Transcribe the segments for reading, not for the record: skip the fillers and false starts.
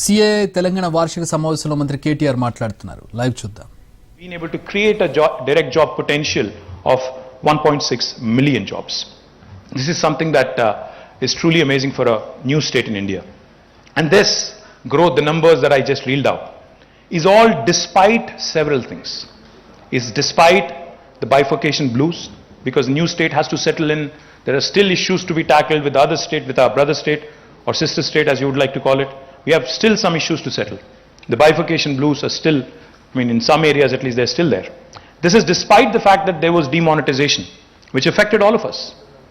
CII Telangana వార్షిక సమావేశంలో మంత్రి KTR మాట్లాడుతున్నారు. లైవ్ చూద్దాం. Being able to create a direct job potential of 1.6 million jobs. This is something that is truly amazing for a new state in India. And this growth, the numbers that I just reeled out, is all despite several things. It's despite the bifurcation blues, because the new state has to settle in. There are still issues to be tackled with the other state, with our brother state or sister state, as you would like to call it. We have still some issues to settle. The bifurcation blues are still, in some areas at least, they're still there. This is despite the fact that there was demonetization, which affected all of us,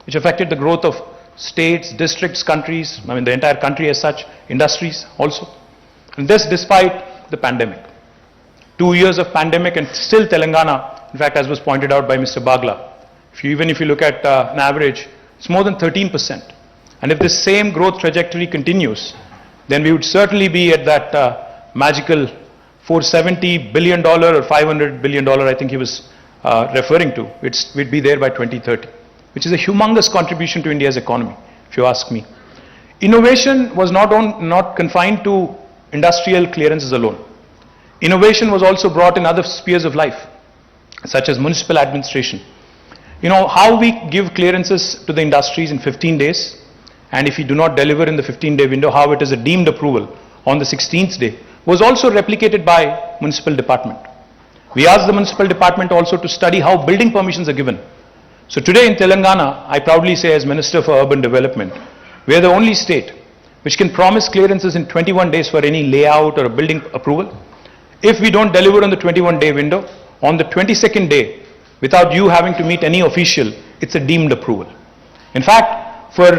which affected the growth of states, districts, countries, the entire country as such, industries also. And this despite the pandemic. 2 years of pandemic and still Telangana, in fact, as was pointed out by Mr. Bagla, even if you look at an average, it's more than 13%. And if this same growth trajectory continues, then we would certainly be at that magical $470 billion or $500 billion, I think he was referring to. We'd be there by 2030, which is a humongous contribution to India's economy, if you ask me. Innovation was not confined to industrial clearances alone. Innovation was also brought in other spheres of life, such as municipal administration. You know, how we give clearances to the industries in 15 days, and if you do not deliver in the 15-day window, how it is a deemed approval on the 16th day, was also replicated by municipal department. We asked the municipal department also to study how building permissions are given. So today in Telangana, I proudly say as Minister for Urban Development, we are the only state which can promise clearances in 21 days for any layout or a building approval. If we don't deliver on the 21-day window, on the 22nd day, without you having to meet any official, it's a deemed approval. In fact, for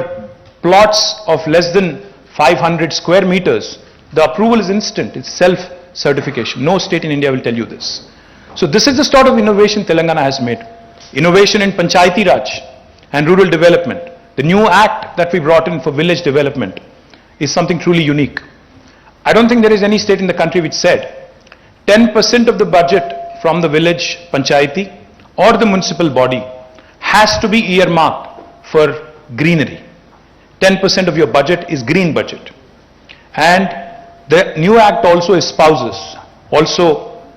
plots of less than 500 square meters, the approval is instant. It's self-certification. No state in India will tell you this. So this is the sort of innovation Telangana has made. Innovation in Panchayati Raj and rural development. The new act that we brought in for village development is something truly unique. I don't think there is any state in the country which said 10% of the budget from the village Panchayati or the municipal body has to be earmarked for greenery. 10% of your budget is green budget. And the new act also espouses, also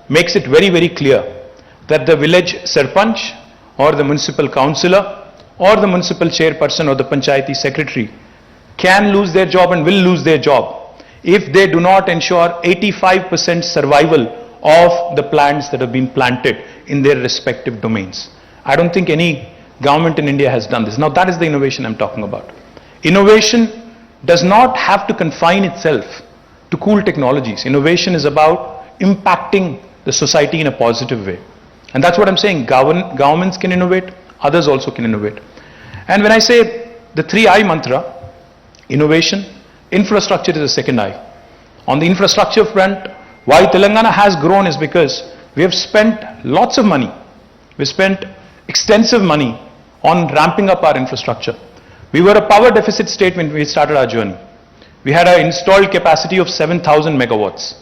makes it very, very clear that the village sarpanch or the municipal councillor or the municipal chairperson or the panchayati secretary can lose their job and will lose their job if they do not ensure 85% survival of the plants that have been planted in their respective domains. I don't think any government in India has done this. Now that is the innovation I'm talking about. Innovation does not have to confine itself to cool technologies. Innovation is about impacting the society in a positive way. And that's what I'm saying. Governments can innovate, others also can innovate. And when I say the 3I mantra, innovation, infrastructure is the second I. On the infrastructure front, why Telangana has grown is because we have spent lots of money. We spent extensive money on ramping up our infrastructure. We were a power deficit state when we started our journey. We had an installed capacity of 7,000 megawatts.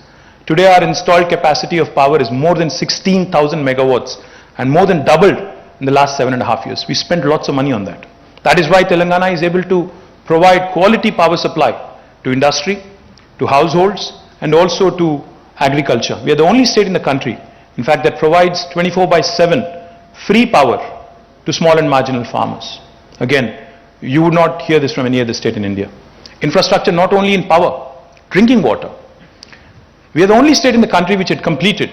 Today our installed capacity of power is more than 16,000 megawatts and more than doubled in the last 7.5 years. We spent lots of money on that. That is why Telangana is able to provide quality power supply to industry, to households and also to agriculture. We are the only state in the country, in fact, that provides 24/7 free power to small and marginal farmers. Again, you would not hear this from any other state in India. Infrastructure not only in power, drinking water. We are the only state in the country which had completed